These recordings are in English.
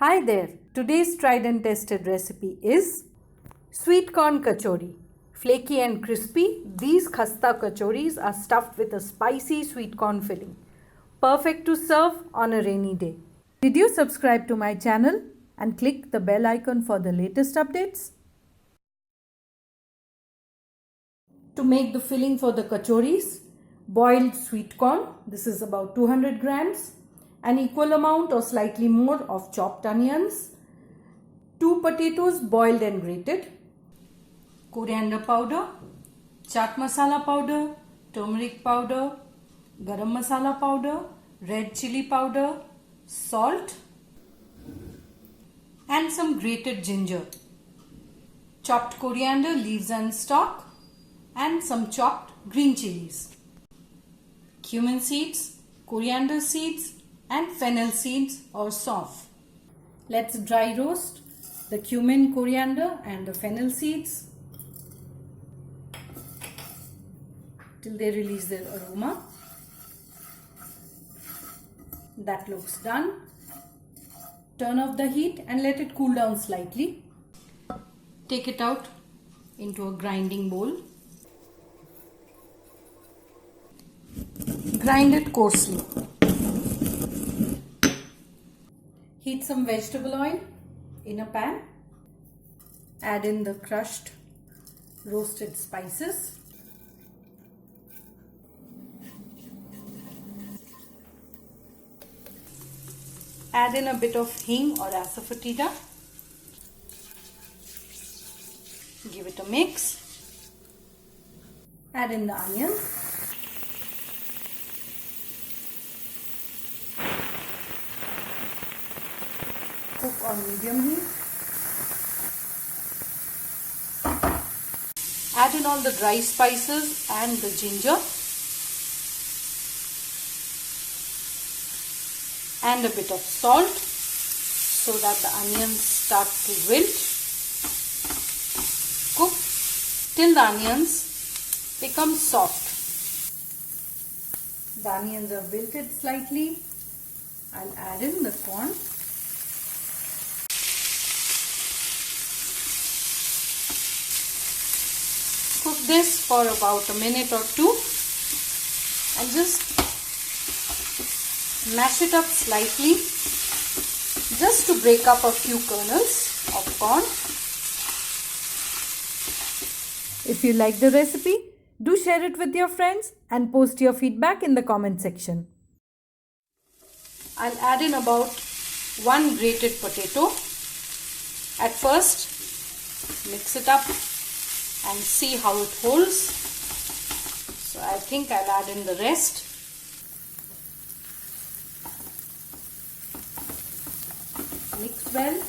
Hi there, today's tried and tested recipe is Sweet Corn Kachori. Flaky and crispy, these Khasta Kachoris are stuffed with a spicy sweet corn filling. Perfect to serve on a rainy day. Did you subscribe to my channel and click the bell icon for the latest updates? To make the filling for the kachoris, boiled sweet corn, this is about 200 grams, an equal amount or slightly more of chopped onions, 2 potatoes boiled and grated, coriander powder, chaat masala powder, turmeric powder, garam masala powder, red chili powder, salt and some grated ginger, chopped coriander leaves and stalk and some chopped green chilies, cumin seeds, coriander seeds and fennel seeds or sauf. Let's dry roast the cumin, coriander and the fennel seeds till they release their aroma. That looks done. Turn off the heat and let it cool down slightly. Take it out into a grinding bowl. Grind it coarsely. Heat some vegetable oil in a pan. Add in the crushed roasted spices. Add in a bit of hing or asafoetida. Give it a mix. Add in the onions. Cook on medium heat. Add in all the dry spices and the ginger and a bit of salt so that the onions start to wilt. Cook till the onions become soft. The onions are wilted slightly. I'll add in the corn. Cook this for about a minute or two and just mash it up slightly just to break up a few kernels of corn. If you like the recipe, do share it with your friends and post your feedback in the comment section. I'll add in about 1 grated potato. At first, mix it up and see how it holds. So I think I'll add in the rest. Mix well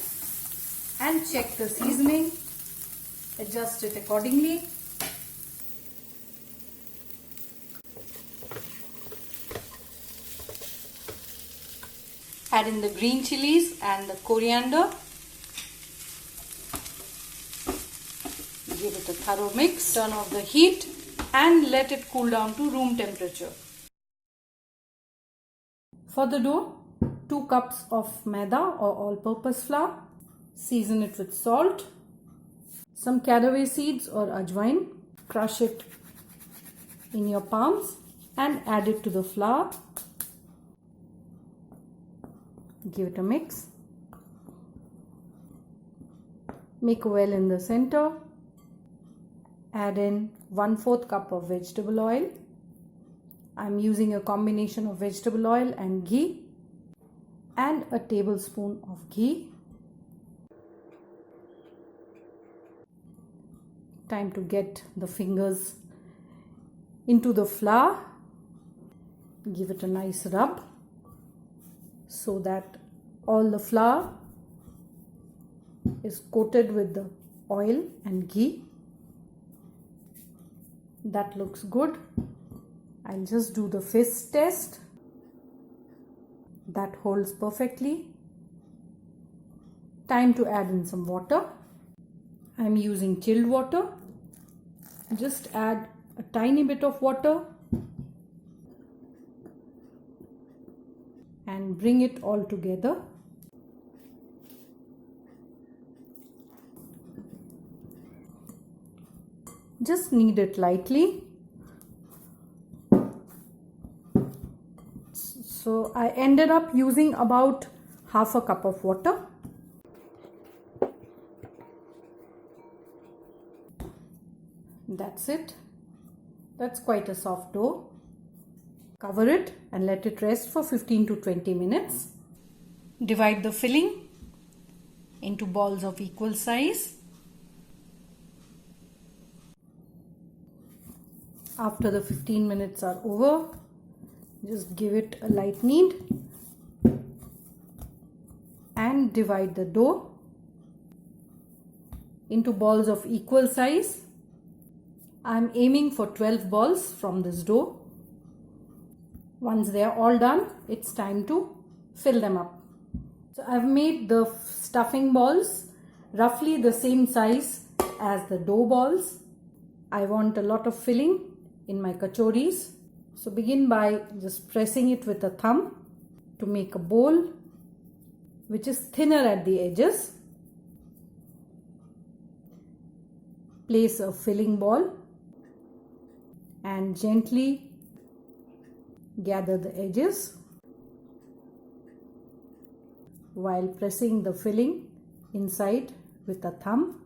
and check the seasoning. Adjust it accordingly. Add in the green chilies and the coriander. Give it a thorough mix. Turn off the heat and let it cool down to room temperature. For the dough, 2 cups of maida or all-purpose flour. Season it with salt, some caraway seeds or ajwain. Crush it in your palms and add it to the flour. Give it a mix. Make a well in the center. Add in 1/4 cup of vegetable oil. I'm using a combination of vegetable oil and ghee and a tablespoon of ghee. Time to get the fingers into the flour. Give it a nice rub so that all the flour is coated with the oil and ghee. That looks good. I'll just do the fist test. That holds perfectly. Time to add in some water. I'm using chilled water. Just add a tiny bit of water and bring it all together. Just knead it lightly. So I ended up using about half a cup of water. That's it. That's quite a soft dough. Cover it and let it rest for 15 to 20 minutes. Divide the filling into balls of equal size. After the 15 minutes are over, just give it a light knead and divide the dough into balls of equal size. I am aiming for 12 balls from this dough. Once they are all done, it's time to fill them up. So I've made the stuffing balls roughly the same size as the dough balls. I want a lot of filling in my kachoris. So begin by just pressing it with a thumb to make a bowl which is thinner at the edges. Place a filling ball and gently gather the edges while pressing the filling inside with a thumb.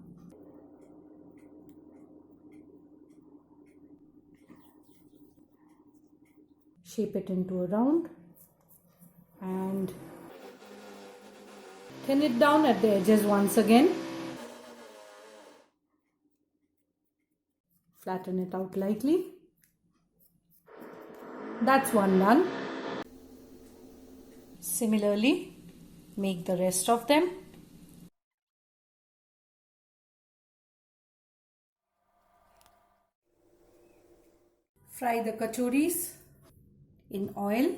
Shape it into a round and thin it down at the edges once again. Flatten it out lightly. That's one done. Similarly, make the rest of them. Fry the kachoris in oil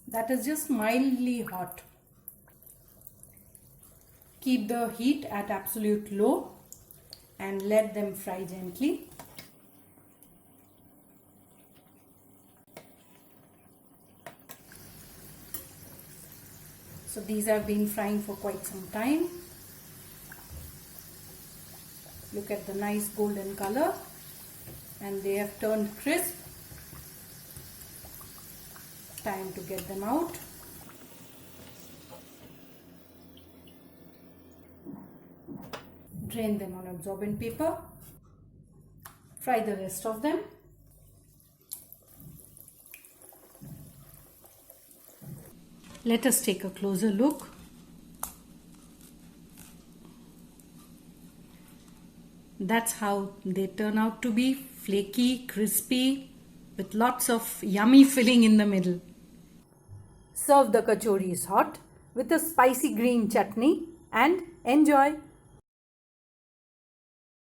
that is just mildly hot. Keep the heat at absolute low and let them fry gently. So these have been frying for quite some time. Look at the nice golden color and they have turned crisp. Time to get them out. Drain them on absorbent paper. Fry the rest of them. Let us take a closer look. That's how they turn out to be, flaky, crispy, with lots of yummy filling in the middle. Serve the kachoris hot with a spicy green chutney and enjoy.